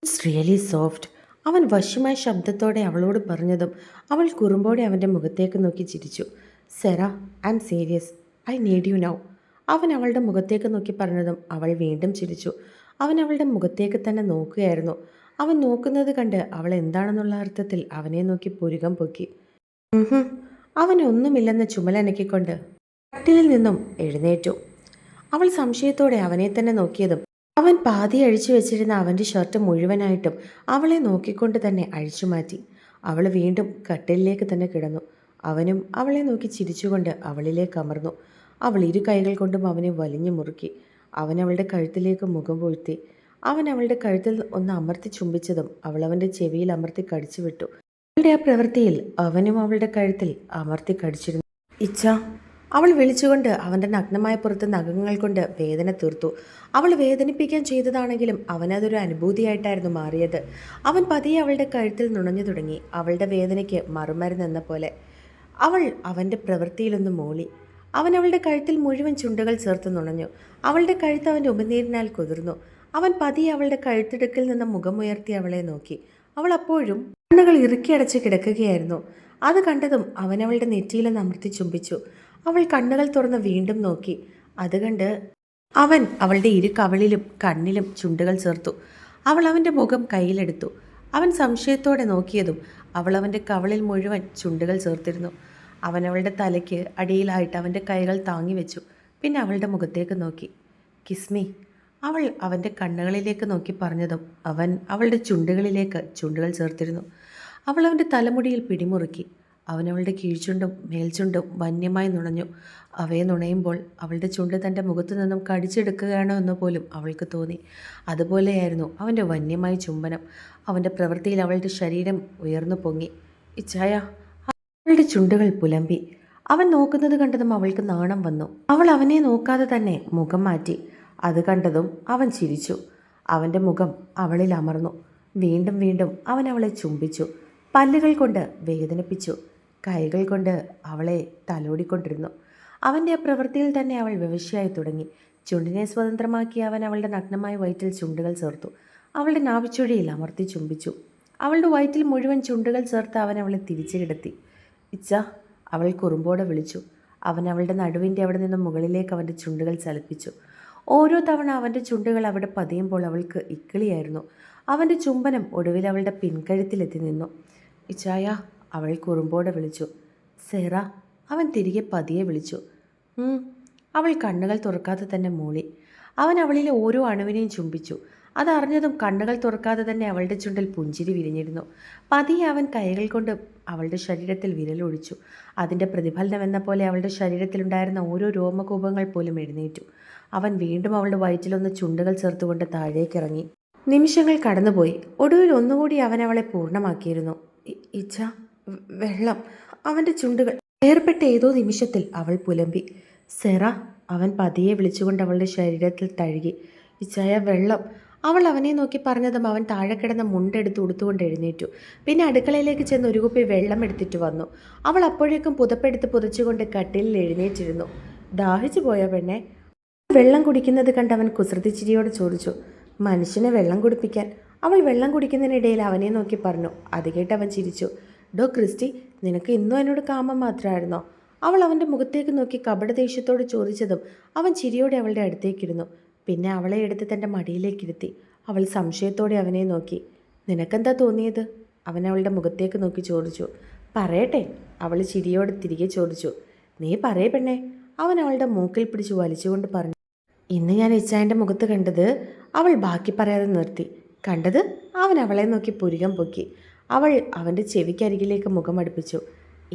It's really soft. അവൻ വശ്യമായ ശബ്ദത്തോടെ അവളോട് പറഞ്ഞതും അവൾ കുറുമ്പോടെ അവൻ്റെ മുഖത്തേക്ക് നോക്കി ചിരിച്ചു. Sera, I am serious. I need you now. അവൻ അവളുടെ മുഖത്തേക്ക് നോക്കി പറഞ്ഞതും അവൾ വീണ്ടും ചിരിച്ചു. അവൻ അവളുടെ മുഖത്തേക്ക് തന്നെ നോക്കുകയായിരുന്നു. അവൻ നോക്കുന്നത് കണ്ട് അവൾ എന്താണെന്നുള്ള അർത്ഥത്തിൽ അവനെ നോക്കി പുരുകം പൊക്കി. ഉഹും. അവൻ ഒന്നുമില്ലെന്ന് ചുമലനക്കിക്കൊണ്ട് കട്ടിലിൽ നിന്നും എഴുന്നേറ്റു. അവൾ സംശയത്തോടെ അവനെ തന്നെ നോക്കിയതും അവൻ പാതി അഴിച്ചു വെച്ചിരുന്ന അവൻ്റെ ഷർട്ട് മുഴുവനായിട്ടും അവളെ നോക്കിക്കൊണ്ട് തന്നെ അഴിച്ചുമാറ്റി. അവൾ വീണ്ടും കട്ടിലിലേക്ക് തന്നെ കിടന്നു. അവനും അവളെ നോക്കി ചിരിച്ചുകൊണ്ട് അവളിലേക്ക് അമർന്നു. അവൾ ഇരു കൈകൾ കൊണ്ടും അവനെ വലിഞ്ഞു മുറുക്കി. അവൻ അവളുടെ കഴുത്തിലേക്ക് മുഖം പൊഴ്ത്തി. അവൻ അവളുടെ കഴുത്തിൽ ഒന്ന് അമർത്തി ചുംബിച്ചതും അവൾ അവൻ്റെ ചെവിയിൽ അമർത്തി കടിച്ചു വിട്ടു. അവളുടെ ആ പ്രവൃത്തിയിൽ അവനും അവളുടെ കഴുത്തിൽ അമർത്തി കടിച്ചിരുന്നു. ഇച്ഛ, അവൾ വിളിച്ചുകൊണ്ട് അവൻ്റെ നഗ്നമായ പുറത്ത് നഖങ്ങൾ കൊണ്ട് വേദന തീർത്തു. അവൾ വേദനിപ്പിക്കാൻ ചെയ്തതാണെങ്കിലും അവനതൊരു അനുഭൂതിയായിട്ടായിരുന്നു മാറിയത്. അവൻ പതിയെ അവളുടെ കഴുത്തിൽ നുണഞ്ഞു തുടങ്ങി. അവളുടെ വേദനയ്ക്ക് മറുമരുന്നെന്ന പോലെ അവൾ അവൻ്റെ പ്രവൃത്തിയിലൊന്ന് മൂളി. അവൻ അവളുടെ കഴുത്തിൽ മുഴുവൻ ചുണ്ടുകൾ ചേർത്ത് നുണഞ്ഞു. അവളുടെ കഴുത്ത് അവൻ്റെ ഉമിനീരിനാൽ കുതിർന്നു. അവൻ പതിയെ അവളുടെ കഴുത്തിടുക്കിൽ നിന്ന് മുഖമുയർത്തി അവളെ നോക്കി. അവൾ അപ്പോഴും കണ്ണുകൾ ഇറുക്കിയടച്ച് കിടക്കുകയായിരുന്നു. അത് കണ്ടതും അവൻ അവളുടെ നെറ്റിയിലൊന്ന് അമർത്തി ചുംബിച്ചു. അവൾ കണ്ണുകൾ തുറന്ന് വീണ്ടും നോക്കി. അത് കണ്ട് അവൻ അവളുടെ ഇരു കവളിലും കണ്ണിലും ചുണ്ടുകൾ ചേർത്തു. അവൾ അവൻ്റെ മുഖം കയ്യിലെടുത്തു. അവൻ സംശയത്തോടെ നോക്കിയതും അവൾ അവൻ്റെ കവളിൽ മുഴുവൻ ചുണ്ടുകൾ ചേർത്തിരുന്നു. അവൻ അവളുടെ തലയ്ക്ക് അടിയിലായിട്ട് അവൻ്റെ കൈകൾ താങ്ങി വെച്ചു. പിന്നെ അവളുടെ മുഖത്തേക്ക് നോക്കി. കിസ്മി. അവൾ അവൻ്റെ കണ്ണുകളിലേക്ക് നോക്കി പറഞ്ഞതും അവൻ അവളുടെ ചുണ്ടുകളിലേക്ക് ചുണ്ടുകൾ ചേർത്തിരുന്നു. അവൾ അവൻ്റെ തലമുടിയിൽ പിടിമുറുക്കി. അവൻ അവളുടെ കീഴ്ചുണ്ടും മേൽചുണ്ടും വന്യമായി നുണഞ്ഞു. അവയെ നുണയുമ്പോൾ അവളുടെ ചുണ്ട് തൻ്റെ മുഖത്തു നിന്നും കടിച്ചെടുക്കുകയാണോ എന്ന് പോലും അവൾക്ക് തോന്നി. അതുപോലെയായിരുന്നു അവൻ്റെ വന്യമായ ചുംബനം. അവൻ്റെ പ്രവൃത്തിയിൽ അവളുടെ ശരീരം ഉയർന്നു പൊങ്ങി. ഇച്ഛായ. അവളുടെ ചുണ്ടുകൾ പുലമ്പി. അവൻ നോക്കുന്നത് കണ്ടതും അവൾക്ക് നാണം വന്നു. അവൾ അവനെ നോക്കാതെ തന്നെ മുഖം മാറ്റി. അത് കണ്ടതും അവൻ ചിരിച്ചു. അവൻ്റെ മുഖം അവളിൽ അമർന്നു. വീണ്ടും വീണ്ടും അവൻ അവളെ ചുംബിച്ചു. പല്ലുകൾ കൊണ്ട് വേദനിപ്പിച്ചു. കൈകൾ കൊണ്ട് അവളെ തലോടിക്കൊണ്ടിരുന്നു. അവൻ്റെ ആ പ്രവൃത്തിയിൽ തന്നെ അവൾ വിവശയായി തുടങ്ങി. ചുണ്ടിനെ സ്വതന്ത്രമാക്കി അവൻ അവളുടെ നഗ്നമായ വയറ്റിൽ ചുണ്ടുകൾ ചേർത്തു. അവളുടെ നാവിച്ചുഴിയിൽ അമർത്തി ചുംബിച്ചു. അവളുടെ വയറ്റിൽ മുഴുവൻ ചുണ്ടുകൾ ചേർത്ത് അവൻ അവളെ തിരിച്ചു കിടത്തി. ഇച്ഛ, അവൾ കുറുമ്പോടെ വിളിച്ചു. അവൻ അവളുടെ നടുവിൻ്റെ അവിടെ നിന്ന് മുകളിലേക്ക് അവൻ്റെ ചുണ്ടുകൾ ചലിപ്പിച്ചു. ഓരോ തവണ അവൻ്റെ ചുണ്ടുകൾ അവിടെ പതിയുമ്പോൾ അവൾക്ക് ഇക്കിളിയായിരുന്നു. അവൻ്റെ ചുംബനം ഒടുവിൽ അവളുടെ പിൻകഴുത്തിലെത്തി നിന്നു. ഇച്ചായ, അവൾ കുറുമ്പോടെ വിളിച്ചു. സെറ. അവൻ തിരികെ പതിയെ വിളിച്ചു. അവൾ കണ്ണുകൾ തുറക്കാതെ തന്നെ മൂളി. അവൻ അവളിലെ ഓരോ അണുവിനെയും ചുംബിച്ചു. അതറിഞ്ഞതും കണ്ണുകൾ തുറക്കാതെ തന്നെ അവളുടെ ചുണ്ടിൽ പുഞ്ചിരി വിരിഞ്ഞിരുന്നു. പതിയെ അവൻ കൈകൾ കൊണ്ട് അവളുടെ ശരീരത്തിൽ വിരലൊഴിച്ചു. അതിൻ്റെ പ്രതിഫലനമെന്ന പോലെ അവളുടെ ശരീരത്തിലുണ്ടായിരുന്ന ഓരോ രോമകൂപങ്ങൾ പോലും എഴുന്നേറ്റു. അവൻ വീണ്ടും അവളുടെ വയറ്റിലൊന്ന് ചുണ്ടുകൾ ചേർത്തുകൊണ്ട് താഴേക്കിറങ്ങി. നിമിഷങ്ങൾ കടന്നുപോയി. ഒടുവിൽ ഒന്നുകൂടി അവൻ അവളെ പൂർണ്ണമാക്കിയിരുന്നു. ഇച്ഛ, വെള്ളം. അവൻ്റെ ചുണ്ടുകൾ ഏർപ്പെട്ട ഏതോ നിമിഷത്തിൽ അവൾ പുലമ്പി. സെറ. അവൻ പതിയെ വിളിച്ചുകൊണ്ട് അവളുടെ ശരീരത്തിൽ തഴുകി. ഇച്ഛായ, വെള്ളം. അവൾ അവനെ നോക്കി പറഞ്ഞതും അവൻ താഴെ കിടന്ന മുണ്ടെടുത്ത് ഉടുത്തുകൊണ്ട് എഴുന്നേറ്റു. പിന്നെ അടുക്കളയിലേക്ക് ചെന്ന് ഒരു കുപ്പി വെള്ളം എടുത്തിട്ട് വന്നു. അവൾ അപ്പോഴേക്കും പുതപ്പെടുത്ത് പുതച്ചുകൊണ്ട് കട്ടിലിൽ എഴുന്നേറ്റിരുന്നു. ദാഹിച്ചു പോയ പെണ്ണെ. വെള്ളം കുടിക്കുന്നത് കണ്ട് അവൻ കുസൃതിച്ചിരിയോട് ചോദിച്ചു. മനുഷ്യനെ വെള്ളം കുടിപ്പിക്കാൻ. അവൾ വെള്ളം കുടിക്കുന്നതിനിടയിൽ അവനെ നോക്കി പറഞ്ഞു. അത് കേട്ട് അവൻ ചിരിച്ചു. ഡോ ക്രിസ്റ്റി, നിനക്ക് ഇന്നും എന്നോട് കാമം മാത്രമായിരുന്നോ? അവൾ അവൻ്റെ മുഖത്തേക്ക് നോക്കി കപടദേഷ്യത്തോട് ചോദിച്ചതും അവൻ ചിരിയോടെ അവളുടെ അടുത്തേക്കിരുന്നു. പിന്നെ അവളെ എടുത്ത് തൻ്റെ മടിയിലേക്കിരുത്തി. അവൾ സംശയത്തോടെ അവനെ നോക്കി. നിനക്കെന്താ തോന്നിയത്? അവൻ അവളുടെ മുഖത്തേക്ക് നോക്കി ചോദിച്ചു. പറയട്ടെ, അവൾ ചിരിയോടെ തിരികെ ചോദിച്ചു. നീ പറയേ പെണ്ണേ. അവൻ അവളുടെ മൂക്കിൽ പിടിച്ച് വലിച്ചുകൊണ്ട് പറഞ്ഞു. ഇന്ന് ഞാൻ ഇച്ചായൻ്റെ മുഖത്ത് കണ്ടത്. അവൾ ബാക്കി പറയാതെ നിർത്തി. കണ്ടത്? അവൻ അവളെ നോക്കി പുരികം പൊക്കി. അവൾ അവൻ്റെ ചെവിക്കരികിലേക്ക് മുഖം അടുപ്പിച്ചു.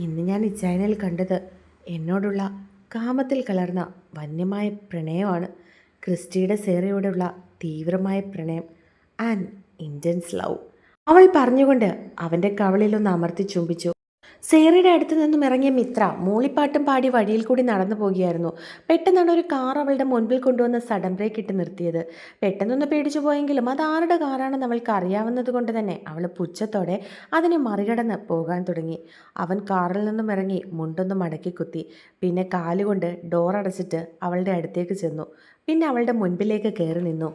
ഇന്ന് ഞാൻ ഇച്ചായനിൽ കണ്ടത് എന്നോടുള്ള കാമത്തിൽ കലർന്ന വന്യമായ പ്രണയമാണ്. ക്രിസ്റ്റിയുടെ സേറയോടുള്ള തീവ്രമായ പ്രണയം. And intense love. അവൾ പറഞ്ഞുകൊണ്ട് അവൻ്റെ കവളിലൊന്ന് അമർത്തി ചുംബിച്ചു. സേറയുടെ അടുത്ത് നിന്നും ഇറങ്ങിയ മിത്ര മൂളിപ്പാട്ടും പാടി വഴിയിൽ കൂടി നടന്നു പോകുകയായിരുന്നു. പെട്ടെന്നാണ് ഒരു കാർ അവളുടെ മുൻപിൽ കൊണ്ടുവന്ന് സഡൻ ബ്രേക്ക് ഇട്ട് നിർത്തിയത്. പെട്ടെന്നൊന്ന് പേടിച്ചു പോയെങ്കിലും അത് ആരുടെ കാറാണെന്ന് അവൾക്ക് അറിയാവുന്നത് കൊണ്ട് തന്നെ അവൾ പുച്ഛത്തോടെ അതിനെ മറികടന്ന് പോകാൻ തുടങ്ങി. അവൻ കാറിൽ നിന്നും ഇറങ്ങി മുണ്ടൊന്ന് മടക്കി കുത്തി. പിന്നെ കാലുകൊണ്ട് ഡോർ അടച്ചിട്ട് അവളുടെ അടുത്തേക്ക് ചെന്നു. പിന്നെ അവളുടെ മുൻപിലേക്ക് കയറി നിന്നു.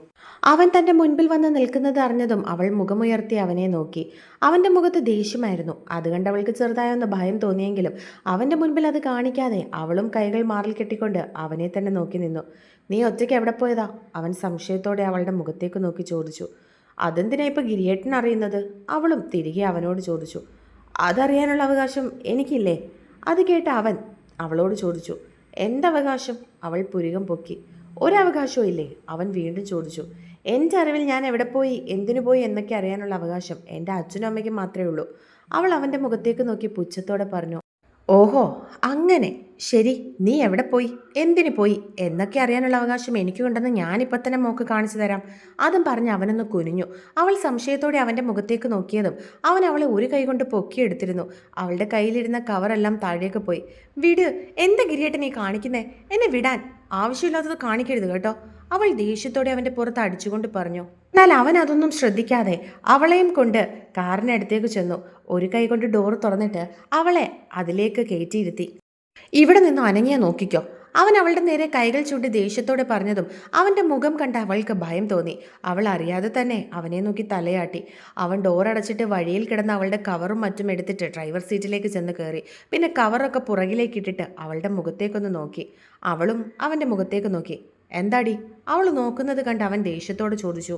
അവൻ തൻ്റെ മുൻപിൽ വന്ന് നിൽക്കുന്നത് അറിഞ്ഞതും അവൾ മുഖമുയർത്തി അവനെ നോക്കി. അവൻ്റെ മുഖത്ത് ദേഷ്യമായിരുന്നു. അത് കണ്ട് അവൾക്ക് ചെറുതായൊന്ന് ഭയം തോന്നിയെങ്കിലും അവൻ്റെ മുൻപിൽ അത് കാണിക്കാതെ അവളും കൈകൾ മാറിൽ കെട്ടിക്കൊണ്ട് അവനെ തന്നെ നോക്കി നിന്നു. നീ ഒറ്റയ്ക്ക് എവിടെ പോയതാ? അവൻ സംശയത്തോടെ അവളുടെ മുഖത്തേക്ക് നോക്കി ചോദിച്ചു. അതെന്തിനാ ഇപ്പോൾ ഗിരിയേട്ടൻ അറിയുന്നത്? അവളും തിരികെ അവനോട് ചോദിച്ചു. അതറിയാനുള്ള അവകാശം എനിക്കില്ലേ? അത് കേട്ട അവൻ അവളോട് ചോദിച്ചു. എന്തവകാശം? അവൾ പുരികം പൊക്കി. ഒരവകാശവും ഇല്ലേ? അവൻ വീണ്ടും ചോദിച്ചു. എൻ്റെ അറിവിൽ ഞാൻ എവിടെ പോയി, എന്തിനു പോയി എന്നൊക്കെ അറിയാനുള്ള അവകാശം എൻ്റെ അച്ഛനും അമ്മയ്ക്കും മാത്രമേ ഉള്ളൂ. അവൾ അവൻ്റെ മുഖത്തേക്ക് നോക്കി പുച്ഛത്തോടെ പറഞ്ഞു. ഓഹോ, അങ്ങനെ. ശരി, നീ എവിടെ പോയി, എന്തിനു പോയി എന്നൊക്കെ അറിയാനുള്ള അവകാശം എനിക്കുണ്ടെന്ന് ഞാനിപ്പോൾ തന്നെ മോക്ക് കാണിച്ചു തരാം. അതും പറഞ്ഞ് അവനൊന്ന് കുനിഞ്ഞു. അവൾ സംശയത്തോടെ അവൻ്റെ മുഖത്തേക്ക് നോക്കിയതും അവൻ അവളെ ഒരു കൈ കൊണ്ട് പൊക്കിയെടുത്തിരുന്നു. അവളുടെ കയ്യിലിരുന്ന കവറെല്ലാം താഴേക്ക് പോയി. വിട്, എന്താ ഗിരിയേട്ടൻ നീ കാണിക്കുന്നേ? എന്നെ വിടാൻ. ആവശ്യമില്ലാത്തത് കാണിക്കരുത് കേട്ടോ, അവൾ ദേഷ്യത്തോടെ അവൻ്റെ പുറത്ത് അടിച്ചുകൊണ്ട് പറഞ്ഞു. എന്നാൽ അവൻ അതൊന്നും ശ്രദ്ധിക്കാതെ അവളെയും കൊണ്ട് കാറിനടുത്തേക്ക് ചെന്നു. ഒരു കൈ കൊണ്ട് ഡോർ തുറന്നിട്ട് അവളെ അതിലേക്ക് കയറ്റിയിരുത്തി. ഇവിടെ നിന്ന് അനങ്ങിയ നോക്കിക്കോ, അവൻ അവളുടെ നേരെ കൈകൾ ചൂണ്ടി ദേഷ്യത്തോടെ പറഞ്ഞതും അവൻ്റെ മുഖം കണ്ട് അവൾക്ക് ഭയം തോന്നി. അവൾ അറിയാതെ തന്നെ അവനെ നോക്കി തലയാട്ടി. അവൻ ഡോർ അടച്ചിട്ട് വഴിയിൽ കിടന്ന അവളുടെ കവറും മറ്റും എടുത്തിട്ട് ഡ്രൈവർ സീറ്റിലേക്ക് ചെന്ന് കയറി. പിന്നെ കവറൊക്കെ പുറകിലേക്ക് ഇട്ടിട്ട് അവളുടെ മുഖത്തേക്കൊന്ന് നോക്കി. അവളും അവൻ്റെ മുഖത്തേക്ക് നോക്കി. എന്താടി? അവൾ നോക്കുന്നത് കണ്ട് അവൻ ദേഷ്യത്തോട് ചോദിച്ചു.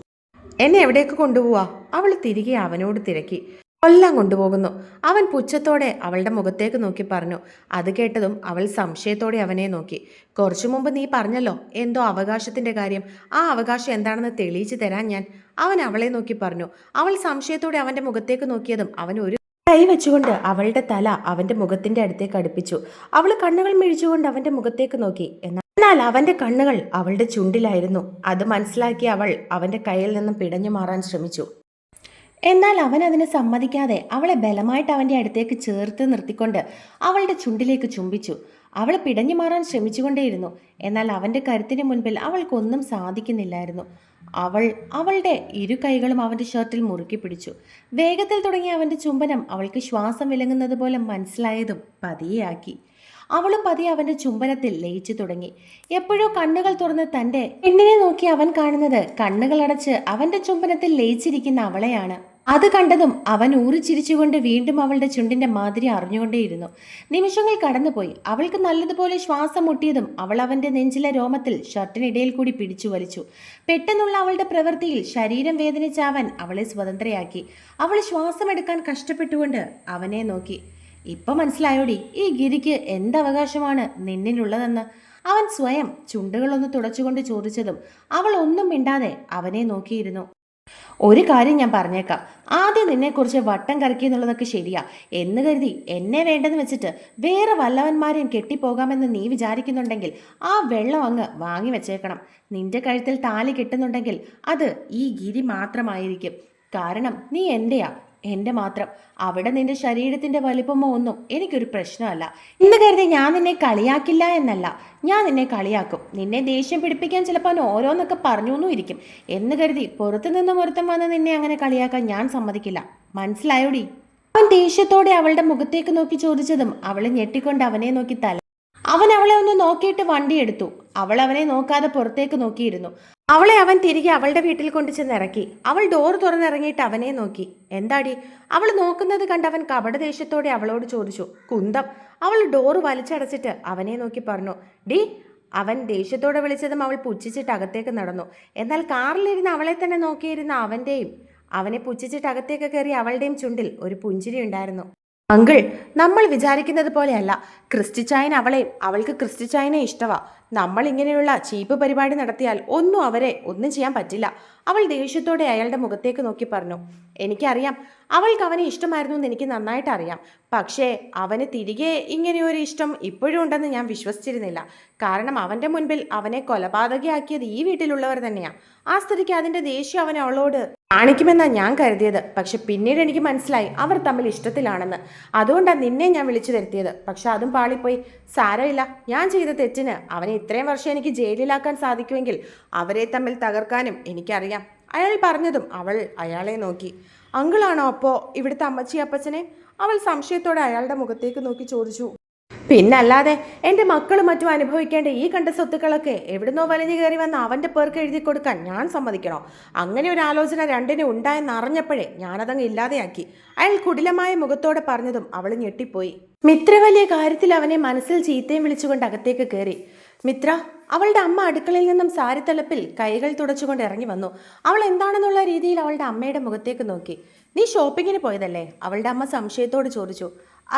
എന്നെ എവിടേക്ക് കൊണ്ടുപോവാ? അവൾ തിരികെ അവനോട് തിരക്കി. കൊല്ലാൻ കൊണ്ടുപോകുന്നു, അവൻ പുച്ഛത്തോടെ അവളുടെ മുഖത്തേക്ക് നോക്കി പറഞ്ഞു. അത് കേട്ടതും അവൾ സംശയത്തോടെ അവനെ നോക്കി. കുറച്ചു മുമ്പ് നീ പറഞ്ഞല്ലോ എന്തോ അവകാശത്തിൻ്റെ കാര്യം. ആ അവകാശം എന്താണെന്ന് തെളിയിച്ചു തരാൻ ഞാൻ, അവൻ അവളെ നോക്കി പറഞ്ഞു. അവൾ സംശയത്തോടെ അവൻ്റെ മുഖത്തേക്ക് നോക്കിയതും അവൻ ഒരു കൈ വെച്ചുകൊണ്ട് അവളുടെ തല അവൻ്റെ മുഖത്തിൻ്റെ അടുത്തേക്ക് അടുപ്പിച്ചു. അവൾ കണ്ണുകൾ മിഴിച്ചുകൊണ്ട് അവൻ്റെ മുഖത്തേക്ക് നോക്കി. എന്നാൽ അവൻ്റെ കണ്ണുകൾ അവളുടെ ചുണ്ടിലായിരുന്നു. അത് മനസ്സിലാക്കി അവൾ അവൻ്റെ കയ്യിൽ നിന്നും പിടഞ്ഞു മാറാൻ ശ്രമിച്ചു. എന്നാൽ അവൻ അതിന് സമ്മതിക്കാതെ അവളെ ബലമായിട്ട് അവൻ്റെ അടുത്തേക്ക് ചേർത്ത് നിർത്തിക്കൊണ്ട് അവളുടെ ചുണ്ടിലേക്ക് ചുംബിച്ചു. അവൾ പിടഞ്ഞു മാറാൻ ശ്രമിച്ചുകൊണ്ടേയിരുന്നു. എന്നാൽ അവൻ്റെ കരുത്തിന് മുൻപിൽ അവൾക്കൊന്നും സാധിക്കുന്നില്ലായിരുന്നു. അവൾ അവളുടെ ഇരു കൈകളും അവൻ്റെ ഷർട്ടിൽ മുറുക്കി പിടിച്ചു. വേഗത്തിൽ തുടങ്ങിയ അവൻ്റെ ചുംബനം അവൾക്ക് ശ്വാസം വിലങ്ങുന്നത് പോലെ മനസ്സിലായതും പതിയെയാക്കി. അവളും പതിയെ അവൻ്റെ ചുംബനത്തിൽ ലയിച്ചു തുടങ്ങി. എപ്പോഴോ കണ്ണുകൾ തുറന്ന് തൻ്റെ പെണ്ണിനെ നോക്കി അവൻ കാണുന്നത് കണ്ണുകളടച്ച് അവൻ്റെ ചുംബനത്തിൽ ലയിച്ചിരിക്കുന്ന അവളെയാണ്. അത് കണ്ടതും അവൻ ഊറിച്ചിരിച്ചുകൊണ്ട് വീണ്ടും അവളുടെ ചുണ്ടിന്റെ മാതിരി അറിഞ്ഞുകൊണ്ടേയിരുന്നു. നിമിഷങ്ങൾ കടന്നുപോയി. അവൾക്ക് നല്ലതുപോലെ ശ്വാസം മുട്ടിയതും അവൾ അവൻ്റെ നെഞ്ചിലെ രോമത്തിൽ ഷർട്ടിനിടയിൽ കൂടി പിടിച്ചു വലിച്ചു. പെട്ടെന്നുള്ള അവളുടെ പ്രവൃത്തിയിൽ ശരീരം വേദനിച്ച അവൻ അവളെ സ്വതന്ത്രയാക്കി. അവൾ ശ്വാസമെടുക്കാൻ കഷ്ടപ്പെട്ടുകൊണ്ട് അവനെ നോക്കി. ഇപ്പം മനസ്സിലായോടി ഈ ഗിരിക്ക് എന്തവകാശമാണ് നിന്നിലുള്ളതെന്ന്? അവൻ സ്വയം ചുണ്ടുകളൊന്ന് തുടച്ചുകൊണ്ട് ചോദിച്ചതും അവൾ ഒന്നും മിണ്ടാതെ അവനെ നോക്കിയിരുന്നു. ഒരു കാര്യം ഞാൻ പറഞ്ഞേക്കാം, ആദ്യം നിന്നെക്കുറിച്ച് വട്ടം കറക്കി എന്നുള്ളതൊക്കെ ശരിയാ എന്ന് കരുതി എന്നെ വേണ്ടെന്ന് വെച്ചിട്ട് വേറെ വല്ലവന്മാരെയും കെട്ടിപ്പോകാമെന്ന് നീ വിചാരിക്കുന്നുണ്ടെങ്കിൽ ആ വെള്ളം അങ്ങ് വാങ്ങി വെച്ചേക്കണം. നിന്റെ കഴുത്തിൽ താലി കെട്ടുന്നുണ്ടെങ്കിൽ അത് ഈ ഗിരി മാത്രമായിരിക്കും. കാരണം നീ എൻ്റെയാ, എൻ്റെ മാത്രം. അവിടെ നിന്റെ ശരീരത്തിൻ്റെ വലിപ്പമോ ഒന്നും എനിക്കൊരു പ്രശ്നമല്ല എന്ന് കരുതി ഞാൻ നിന്നെ കളിയാക്കില്ല എന്നല്ല, ഞാൻ നിന്നെ കളിയാക്കും. നിന്നെ ദേഷ്യം പിടിപ്പിക്കാൻ ചിലപ്പോൾ ഓരോന്നൊക്കെ പറഞ്ഞൊന്നും ഇരിക്കും എന്ന് കരുതി പുറത്തു നിന്നും ഒരുത്തം വന്ന് നിന്നെ അങ്ങനെ കളിയാക്കാൻ ഞാൻ സമ്മതിക്കില്ല. മനസ്സിലായോടി? അവൻ ദേഷ്യത്തോടെ അവളുടെ മുഖത്തേക്ക് നോക്കി ചോദിച്ചതും അവൾ ഞെട്ടിക്കൊണ്ട് അവനെ നോക്കി അവൻ അവളെ ഒന്ന് നോക്കിയിട്ട് വണ്ടി എടുത്തു. അവൾ അവനെ നോക്കാതെ പുറത്തേക്ക് നോക്കിയിരുന്നു. അവളെ അവൻ തിരികെ അവളുടെ വീട്ടിൽ കൊണ്ടു ചെന്ന് ഇറക്കി. അവൾ ഡോർ തുറന്നിറങ്ങിയിട്ട് അവനെ നോക്കി. എന്താടി? അവൾ നോക്കുന്നത് കണ്ട് അവൻ കപടദേഷ്യത്തോടെ അവളോട് ചോദിച്ചു. കുന്തം. അവൾ ഡോറ് വലിച്ചടച്ചിട്ട് അവനെ നോക്കി പറഞ്ഞു. ഡി. അവൻ ദേഷ്യത്തോടെ വിളിച്ചതും അവൾ പുച്ഛിച്ചിട്ട് അകത്തേക്ക് നടന്നു. എന്നാൽ കാറിലിരുന്ന് അവളെ തന്നെ നോക്കിയിരുന്ന അവനെ പുച്ഛിച്ചിട്ട് അകത്തേക്ക് കയറി അവളുടെയും ചുണ്ടിൽ ഒരു പുഞ്ചിരി ഉണ്ടായിരുന്നു. അങ്കിൾ, നമ്മൾ വിചാരിക്കുന്നത് പോലെയല്ല. ക്രിസ്റ്റിച്ചായൻ അവൾക്ക് ക്രിസ്റ്റിച്ചായനെ ഇഷ്ടമാ. നമ്മൾ ഇങ്ങനെയുള്ള ചീപ്പ് പരിപാടി നടത്തിയാൽ ഒന്നും ചെയ്യാൻ പറ്റില്ല. അവൾ ദേഷ്യത്തോടെ അയാളുടെ മുഖത്തേക്ക് നോക്കി പറഞ്ഞു. എനിക്കറിയാം അവൾക്ക് അവനെ ഇഷ്ടമായിരുന്നു എന്ന് എനിക്ക് നന്നായിട്ട് അറിയാം. പക്ഷേ അവന് തിരികെ ഇങ്ങനെയൊരു ഇഷ്ടം ഇപ്പോഴും ഉണ്ടെന്ന് ഞാൻ വിശ്വസിച്ചിരുന്നില്ല. കാരണം അവൻ്റെ മുൻപിൽ അവനെ കൊലപാതകയാക്കിയത് ഈ വീട്ടിലുള്ളവർ തന്നെയാണ്. ആ സ്ഥിതിക്ക് അതിൻ്റെ ദേഷ്യം അവൻ അവളോട് കാണിക്കുമെന്നാണ് ഞാൻ കരുതിയത്. പക്ഷെ പിന്നീട് എനിക്ക് മനസ്സിലായി അവർ തമ്മിൽ ഇഷ്ടത്തിലാണെന്ന്. അതുകൊണ്ടാണ് നിന്നെ ഞാൻ വിളിച്ചു വരുത്തിയത്. പക്ഷെ അതും പാളിപ്പോയി. സാരമില്ല, ഞാൻ ചെയ്ത തെറ്റിന് അവനെ ഇത്രയും വർഷം എനിക്ക് ജയിലിലാക്കാൻ സാധിക്കുമെങ്കിൽ അവരെ തമ്മിൽ തകർക്കാനും എനിക്കറിയാം. അയാൾ പറഞ്ഞതും അവൾ അയാളെ നോക്കി. അങ്കിളാണോ അപ്പോൾ ഇവിടുത്തെ അമ്മച്ചി അപ്പച്ചനെ? അവൾ സംശയത്തോടെ അയാളുടെ മുഖത്തേക്ക് നോക്കി ചോദിച്ചു. പിന്നല്ലാതെ എൻ്റെ മക്കളും മറ്റും അനുഭവിക്കേണ്ട ഈ കണ്ട സ്വത്തുക്കളൊക്കെ എവിടുന്നോ വലിഞ്ഞു കയറി വന്ന് അവൻ്റെ പേർക്ക് എഴുതി കൊടുക്കാൻ ഞാൻ സമ്മതിക്കണോ? അങ്ങനെ ഒരു ആലോചന രണ്ടിനും ഉണ്ടായെന്ന് അറിഞ്ഞപ്പോഴേ ഞാനതങ്ങ് ഇല്ലാതെയാക്കി. അയാൾ കുടിലമായ മുഖത്തോടെ പറഞ്ഞതും അവൾ ഞെട്ടിപ്പോയി. മിത്ര വലിയ കാര്യത്തിൽ അവനെ മനസ്സിൽ ചീത്തയും വിളിച്ചുകൊണ്ട് അകത്തേക്ക് കയറി. മിത്ര, അവളുടെ അമ്മ അടുക്കളയിൽ നിന്നും സാരിത്തലപ്പിൽ കൈകൾ തുടച്ചുകൊണ്ട് ഇറങ്ങി വന്നു. അവൾ എന്താണെന്നുള്ള രീതിയിൽ അവളുടെ അമ്മയുടെ മുഖത്തേക്ക് നോക്കി. നീ ഷോപ്പിങ്ങിന് പോയതല്ലേ? അവളുടെ അമ്മ സംശയത്തോട് ചോദിച്ചു.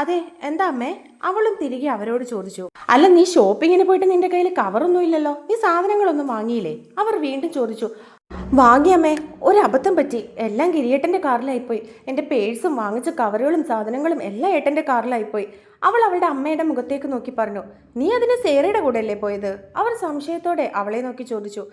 അതെ, എന്താ അമ്മേ? അവളും തിരികെ അവരോട് ചോദിച്ചു. അല്ല, നീ ഷോപ്പിങ്ങിന് പോയിട്ട് നിന്റെ കയ്യിൽ കവറൊന്നും ഇല്ലല്ലോ, നീ സാധനങ്ങളൊന്നും വാങ്ങിയില്ലേ? അവർ വീണ്ടും ചോദിച്ചു. വാങ്ങിയമ്മേ, ഒരു അബദ്ധം പറ്റി. എല്ലാം ഗിരിയേട്ടൻ്റെ കാറിലായിപ്പോയി. എൻ്റെ പേഴ്സും വാങ്ങിച്ച കവറുകളും സാധനങ്ങളും എല്ലാം ഏട്ടൻ്റെ കാറിലായിപ്പോയി. അവൾ അവളുടെ അമ്മയുടെ മുഖത്തേക്ക് നോക്കി പറഞ്ഞു. നീ അതിന് സേറയുടെ കൂടെ അല്ലേ പോയത്? അവർ സംശയത്തോടെ അവളെ നോക്കി ചോദിച്ചു.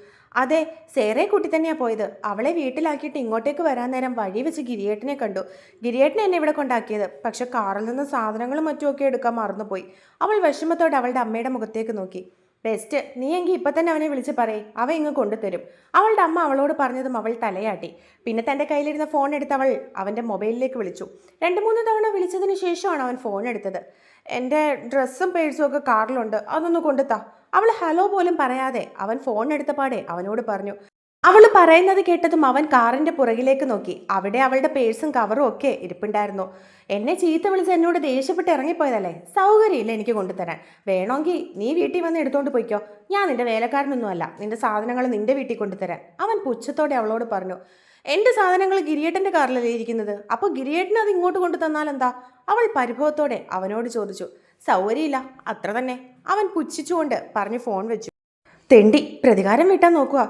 അതെ, സേറയെ കൂട്ടി തന്നെയാ പോയത്. അവളെ വീട്ടിലാക്കിയിട്ട് ഇങ്ങോട്ടേക്ക് വരാൻ നേരം വഴി വെച്ച് ഗിരിയേട്ടനെ കണ്ടു. ഗിരിയേട്ടനെ എന്നെ ഇവിടെ കൊണ്ടാക്കിയത്. പക്ഷെ കാറിൽ നിന്ന് സാധനങ്ങളും മറ്റുമൊക്കെ എടുക്കാൻ മറന്നുപോയി. അവൾ വിഷമത്തോടെ അവളുടെ അമ്മയുടെ മുഖത്തേക്ക് നോക്കി. ബെസ്റ്റ്, നീ എങ്കിൽ ഇപ്പം തന്നെ അവനെ വിളിച്ച് പറയേ, അവ ഇങ്ങ് കൊണ്ടുതരും. അവളുടെ അമ്മ അവളോട് പറഞ്ഞതും അവൾ തലയാട്ടി. പിന്നെ തൻ്റെ കയ്യിലിരുന്ന ഫോൺ എടുത്ത് അവൾ അവൻ്റെ മൊബൈലിലേക്ക് വിളിച്ചു. 2-3 തവണ വിളിച്ചതിന് ശേഷമാണ് അവൻ ഫോൺ എടുത്തത്. എൻ്റെ ഡ്രസ്സും പേഴ്സും ഒക്കെ കാറിലുണ്ട്, അതൊന്ന് കൊണ്ടുത്താ. അവൾ ഹലോ പോലും പറയാതെ അവൻ ഫോൺ എടുത്ത പാടെ അവനോട് പറഞ്ഞു. അവൾ പറയുന്നത് കേട്ടതും അവൻ കാറിൻ്റെ പുറകിലേക്ക് നോക്കി. അവിടെ അവളുടെ പേഴ്സും കവറും ഒക്കെ ഇരിപ്പുണ്ടായിരുന്നു. എന്നെ ചീത്ത വിളിച്ച് എന്നോട് ദേഷ്യപ്പെട്ട് ഇറങ്ങിപ്പോയതല്ലേ? സൗകര്യമില്ല എനിക്ക് കൊണ്ടുതരാൻ. വേണമെങ്കിൽ നീ വീട്ടിൽ വന്ന് എടുത്തോണ്ട് പോയിക്കോ. ഞാൻ നിന്റെ വേലക്കാരനൊന്നുമല്ല, നിന്റെ സാധനങ്ങൾ നിന്റെ വീട്ടിൽ കൊണ്ടുതരാൻ. അവൻ പുച്ഛത്തോടെ അവളോട് പറഞ്ഞു. എൻ്റെ സാധനങ്ങൾ ഗിരിയേട്ടൻ്റെ കാറിലല്ലേ ഇരിക്കുന്നത്, അപ്പോൾ ഗിരിയേട്ടന് അത് ഇങ്ങോട്ട് കൊണ്ടു തന്നാലെന്താ? അവൾ പരിഭവത്തോടെ അവനോട് ചോദിച്ചു. സൗകര്യമില്ല, അത്ര തന്നെ. അവൻ പുച്ഛിച്ചുകൊണ്ട് പറഞ്ഞ് ഫോൺ വെച്ചു. തെണ്ടി പ്രതികാരം വീട്ടാൻ നോക്കുക.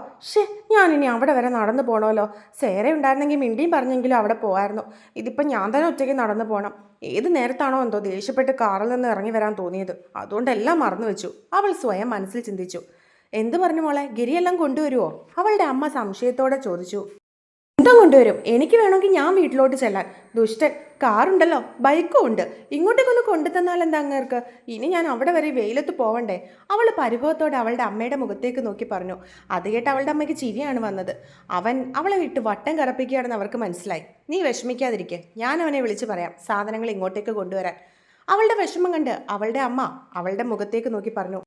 ഞാനിനി അവിടെ വരെ നടന്നു പോകണമല്ലോ. സേറ ഉണ്ടായിരുന്നെങ്കിൽ മിണ്ടിയും പറഞ്ഞെങ്കിലും അവിടെ പോകായിരുന്നു. ഇതിപ്പം ഞാൻ തന്നെ ഒറ്റയ്ക്ക് നടന്നു പോകണം. ഏത് നേരത്താണോ എന്തോ ദേഷ്യപ്പെട്ട് കാറിൽ നിന്ന് ഇറങ്ങി വരാൻ തോന്നിയത്. അതുകൊണ്ടെല്ലാം മറന്നു വെച്ചു. അവൾ സ്വയം മനസ്സിൽ ചിന്തിച്ചു. എന്തു പറഞ്ഞു മോളെ, ഗിരിയെല്ലാം കൊണ്ടുവരുമോ? അവളുടെ അമ്മ സംശയത്തോടെ ചോദിച്ചു. എന്താ കൊണ്ടുവരും? എനിക്ക് വേണമെങ്കിൽ ഞാൻ വീട്ടിലോട്ട് ചെല്ലാൻ. ദുഷ്ടൻ, കാറുണ്ടല്ലോ, ബൈക്കും ഉണ്ട്. ഇങ്ങോട്ടേക്കൊന്ന് കൊണ്ടു തന്നാൽ എന്താ അങ്ങേർക്ക്? ഇനി ഞാൻ അവിടെ വരെ വെയിലത്ത് പോവണ്ടേ? അവൾ പരിഭവത്തോടെ അവളുടെ അമ്മയുടെ മുഖത്തേക്ക് നോക്കി പറഞ്ഞു. അത് കേട്ട് അവളുടെ അമ്മയ്ക്ക് ചിരിയാണ് വന്നത്. അവൻ അവളെ വിട്ട് വട്ടം കറപ്പിക്കുകയാണെന്ന് അവർക്ക് മനസ്സിലായി. നീ വിഷമിക്കാതിരിക്കെ, ഞാൻ അവനെ വിളിച്ച് പറയാം സാധനങ്ങൾ ഇങ്ങോട്ടേക്ക് കൊണ്ടുവരാൻ. അവളുടെ വിഷമം കണ്ട് അവളുടെ അമ്മ അവളുടെ മുഖത്തേക്ക് നോക്കി പറഞ്ഞു.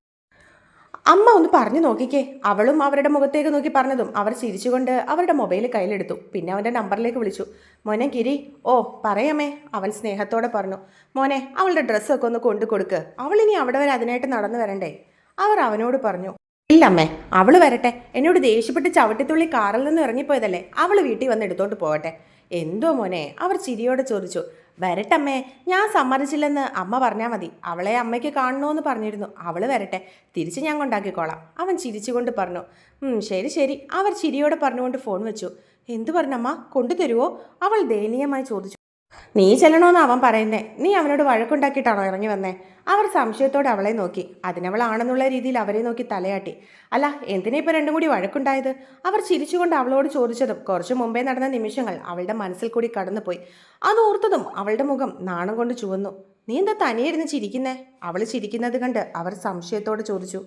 അമ്മ ഒന്ന് പറഞ്ഞു നോക്കിക്കേ. അവളും അവരുടെ മുഖത്തേക്ക് നോക്കി പറഞ്ഞതും അവർ ചിരിച്ചുകൊണ്ട് അവരുടെ മൊബൈൽ കയ്യിലെടുത്തു. പിന്നെ അവൻ്റെ നമ്പറിലേക്ക് വിളിച്ചു. മോനെ ഗിരി. ഓ പറയമേ, അവൻ സ്നേഹത്തോടെ പറഞ്ഞു. മോനെ, അവളുടെ ഡ്രസ്സൊക്കെ ഒന്ന് കൊണ്ടു കൊടുക്ക്. അവളിനി അവിടെ വരെ അതിനായിട്ട് നടന്നു വരണ്ടേ? അവർ അവനോട് പറഞ്ഞു. ഇല്ലമ്മേ, അവൾ വരട്ടെ. എന്നോട് ദേഷ്യപ്പെട്ട് ചവിട്ടിത്തുള്ളി കാറിൽ നിന്ന് ഇറങ്ങിപ്പോയതല്ലേ, അവൾ വീട്ടിൽ വന്ന് എടുത്തോണ്ട് പോകട്ടെ. എന്തോ മോനെ, അവർ ചിരിയോടെ ചോദിച്ചു. വരട്ടമ്മേ, ഞാൻ സമ്മതിച്ചില്ലെന്ന് അമ്മ പറഞ്ഞാൽ മതി. അവളെ അമ്മയ്ക്ക് കാണണമെന്ന് പറഞ്ഞിരുന്നു. അവൾ വരട്ടെ, തിരിച്ച് ഞാൻ കൊണ്ടാക്കിക്കോളാം. അവൻ ചിരിച്ചുകൊണ്ട് പറഞ്ഞു. ശരി ശരി. അവർ ചിരിയോടെ പറഞ്ഞുകൊണ്ട് ഫോൺ വെച്ചു. എന്തു പറഞ്ഞമ്മ, കൊണ്ടുതരുവോ? അവൾ ദയനീയമായി ചോദിച്ചു. നീ ചെല്ലണമെന്ന് അവൻ പറയുന്നേ. നീ അവനോട് വഴക്കുണ്ടാക്കിയിട്ടാണോ ഇറങ്ങി വന്നേ? അവർ സംശയത്തോടെ അവളെ നോക്കി. അതിനവളാണെന്നുള്ള രീതിയിൽ അവരെ നോക്കി തലയാട്ടി. അല്ല, എന്തിനാ ഇപ്പം രണ്ടും കൂടി വഴക്കുണ്ടായത്? അവർ ചിരിച്ചുകൊണ്ട് അവളോട് ചോദിച്ചതും കുറച്ചു മുമ്പേ നടന്ന നിമിഷങ്ങൾ അവളുടെ മനസ്സിൽ കൂടി കടന്നുപോയി. അതോർത്തതും അവളുടെ മുഖം നാണം കൊണ്ട് ചുവന്നു. നീ എന്താ തനിയിരുന്ന് ചിരിക്കുന്നേ? അവൾ ചിരിക്കുന്നത് കണ്ട് അവർ സംശയത്തോടെ ചോദിച്ചു.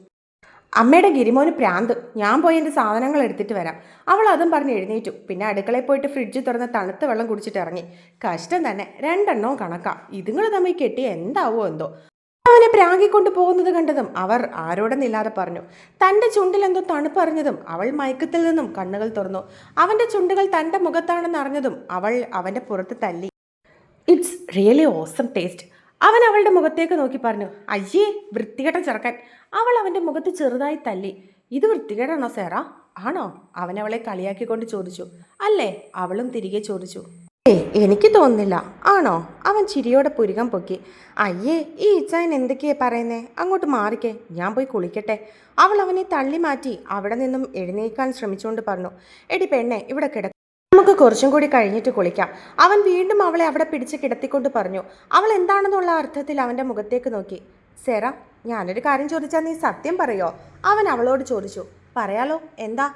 അമ്മയുടെ ഗിരിമോന് പ്രാന്ത്. ഞാൻ പോയി എൻ്റെ സാധനങ്ങൾ എടുത്തിട്ട് വരാം. അവൾ അതും പറഞ്ഞ് എഴുന്നേറ്റു. പിന്നെ അടുക്കളയിൽ പോയിട്ട് ഫ്രിഡ്ജ് തുറന്ന് തണുത്ത വെള്ളം കുടിച്ചിട്ട് ഇറങ്ങി. കഷ്ടം തന്നെ, 2 എണ്ണവും കണക്കാ. ഇതുങ്ങൾ തമ്മിൽ കെട്ടിയ എന്താവോ എന്തോ. അവനെ പ്രാങ്കിക്കൊണ്ട് പോകുന്നത് കണ്ടതും അവർ ആരോടെന്നില്ലാതെ പറഞ്ഞു. തൻ്റെ ചുണ്ടിൽ എന്തോ തണുപ്പറിഞ്ഞതും അവൾ മയക്കത്തിൽ നിന്നും കണ്ണുകൾ തുറന്നു. അവൻ്റെ ചുണ്ടുകൾ തൻ്റെ മുഖത്താണെന്ന് അറിഞ്ഞതും അവൾ അവൻ്റെ പുറത്ത് തല്ലി. It's really awesome taste. അവൻ അവളുടെ മുഖത്തേക്ക് നോക്കി പറഞ്ഞു. അയ്യേ, വൃത്തികെട്ട ചെറുക്കൻ. അവൾ അവൻ്റെ മുഖത്ത് ചെറുതായി തല്ലി. ഇത് വൃത്തികേടാണോ സേറ? ആണോ? അവൻ അവളെ കളിയാക്കിക്കൊണ്ട് ചോദിച്ചു. അല്ലേ? അവളും തിരികെ ചോദിച്ചു. എനിക്ക് തോന്നുന്നില്ല. ആണോ? അവൻ ചിരിയോടെ പുരികം പൊക്കി. അയ്യേ, ഈ ഇച്ചായൻ എന്തൊക്കെയാ പറയുന്നേ? അങ്ങോട്ട് മാറിക്കേ, ഞാൻ പോയി കുളിക്കട്ടെ. അവൾ അവനെ തള്ളി മാറ്റി അവിടെ നിന്നും എഴുന്നേൽക്കാൻ ശ്രമിച്ചുകൊണ്ട് പറഞ്ഞു. എടി പെണ്ണെ, ഇവിടെ കിടക്കും, നമുക്ക് കുറച്ചും കൂടി കഴിഞ്ഞിട്ട് കുളിക്കാം. അവൻ വീണ്ടും അവളെ അവിടെ പിടിച്ച് കിടത്തിക്കൊണ്ട് പറഞ്ഞു. അവൾ എന്താണെന്നുള്ള അർത്ഥത്തിൽ അവൻ്റെ മുഖത്തേക്ക് നോക്കി. സെറ, ഞാനൊരു കാര്യം ചോദിച്ചാൽ നീ സത്യം പറയോ? അവൻ അവളോട് ചോദിച്ചു. പറയാലോ, എന്താ?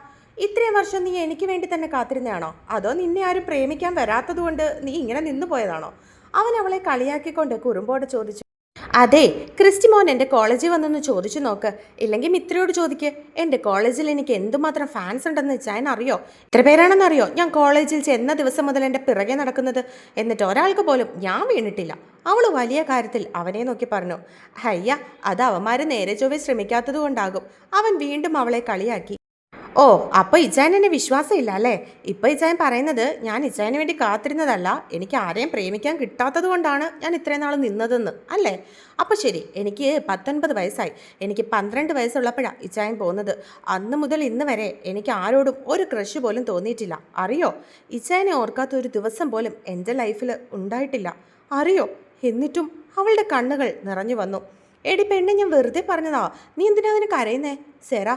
ഇത്രയും വർഷം നീ എനിക്ക് വേണ്ടി തന്നെ കാത്തിരുന്നതാണോ? അതോ നിന്നെ ആരും പ്രേമിക്കാൻ വരാത്തതുകൊണ്ട് നീ ഇങ്ങനെ നിന്നു പോയതാണോ? അവൻ അവളെ കളിയാക്കിക്കൊണ്ട് കുറുമ്പോടെ ചോദിച്ചു. അതെ, ക്രിസ്റ്റിമോൻ എൻ്റെ കോളേജിൽ വന്നൊന്ന് ചോദിച്ചു നോക്ക്. ഇല്ലെങ്കിൽ മിത്രയോട് ചോദിക്ക്. എൻ്റെ കോളേജിൽ എനിക്ക് എന്തുമാത്രം ഫാൻസ് ഉണ്ടെന്ന് വെച്ചാൽ അറിയോ? എത്ര പേരാണെന്നറിയോ ഞാൻ കോളേജിൽ ചെന്ന ദിവസം മുതൽ എൻ്റെ പിറകെ നടക്കുന്നത്? എന്നിട്ട് ഒരാൾക്ക് പോലും ഞാൻ വീണിട്ടില്ല. അവൾ വലിയ കാര്യത്തിൽ അവനെ നോക്കി പറഞ്ഞു. ഹയ്യ, അത് അവന്മാർ നേരെ ചൊവ്വേ ശ്രമിക്കാത്തത് കൊണ്ടാകും. അവൻ വീണ്ടും അവളെ കളിയാക്കി. ഓ, അപ്പോൾ ഇച്ചായൻ എന്നെ വിശ്വാസമില്ല അല്ലേ? ഇപ്പോൾ ഇച്ചായൻ പറയുന്നത് ഞാൻ ഇച്ചായന് വേണ്ടി കാത്തിരുന്നതല്ല, എനിക്ക് ആരെയും പ്രേമിക്കാൻ കിട്ടാത്തത് കൊണ്ടാണ് ഞാൻ ഇത്രയും നാൾ നിന്നതെന്ന് അല്ലേ? അപ്പോൾ ശരി, എനിക്ക് 19 വയസ്സായി. എനിക്ക് 12 വയസ്സുള്ളപ്പോഴാണ് ഇച്ചായൻ പോകുന്നത്. അന്ന് മുതൽ ഇന്ന് വരെ എനിക്ക് ആരോടും ഒരു ക്രഷ് പോലും തോന്നിയിട്ടില്ല. അറിയോ? ഇച്ചായനെ ഓർക്കാത്ത ഒരു ദിവസം പോലും എൻ്റെ ലൈഫിൽ ഉണ്ടായിട്ടില്ല. അറിയോ? എന്നിട്ടും അവളുടെ കണ്ണുകൾ നിറഞ്ഞു വന്നു. എടി പെണ്ണെ, ഞാൻ വെറുതെ പറഞ്ഞതാ. നീ എന്തിനാ അതിന് കരയുന്നേ? സെറ,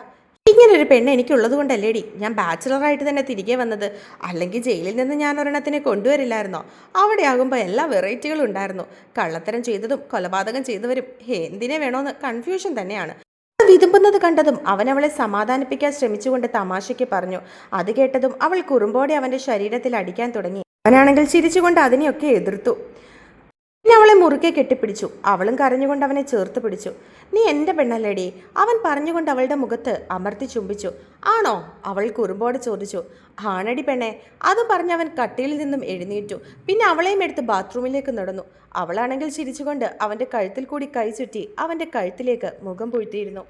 ഇങ്ങനൊരു പെണ്ണ് എനിക്കുള്ളത് കൊണ്ടല്ലേടി ഞാൻ ബാച്ചിലറായിട്ട് തന്നെ തിരികെ വന്നത്. അല്ലെങ്കിൽ ജയിലിൽ നിന്ന് ഞാൻ ഒരെണ്ണത്തിനെ കൊണ്ടുവരില്ലായിരുന്നോ? അവിടെ ആകുമ്പോൾ എല്ലാ വെറൈറ്റികളും ഉണ്ടായിരുന്നു. കള്ളത്തരം ചെയ്തതും കൊലപാതകം ചെയ്തവരും എന്തിനെ വേണോന്ന് കൺഫ്യൂഷൻ തന്നെയാണ്. വിതുമ്പുന്നത് കണ്ടതും അവൻ അവളെ സമാധാനിപ്പിക്കാൻ ശ്രമിച്ചുകൊണ്ട് തമാശയ്ക്ക് പറഞ്ഞു. അത് കേട്ടതും അവൾ കുറുമ്പോടെ അവൻ്റെ ശരീരത്തിൽ അടിക്കാൻ തുടങ്ങി. അവനാണെങ്കിൽ ചിരിച്ചുകൊണ്ട് അതിനെയൊക്കെ എതിർത്തു. പിന്നെ അവളെ മുറുക്കെ കെട്ടിപ്പിടിച്ചു. അവളും കരഞ്ഞുകൊണ്ട് അവനെ ചേർത്ത് പിടിച്ചു. നീ എൻ്റെ പെണ്ണല്ലേടി, അവൻ പറഞ്ഞുകൊണ്ട് അവളുടെ മുഖത്ത് അമർത്തി ചുംബിച്ചു. ആണോ? അവൾ കുറുമ്പോടെ ചോദിച്ചു. ആണടി പെണ്ണെ. അതും പറഞ്ഞവൻ കട്ടിലിൽ നിന്നും എഴുന്നേറ്റു. പിന്നെ അവളെയും എടുത്ത് ബാത്റൂമിലേക്ക് നടന്നു. അവളാണെങ്കിൽ ചിരിച്ചുകൊണ്ട് അവൻ്റെ കഴുത്തിൽ കൂടി കൈ ചുറ്റി അവൻ്റെ കഴുത്തിലേക്ക് മുഖം പൂഴ്ത്തിയിരുന്നു.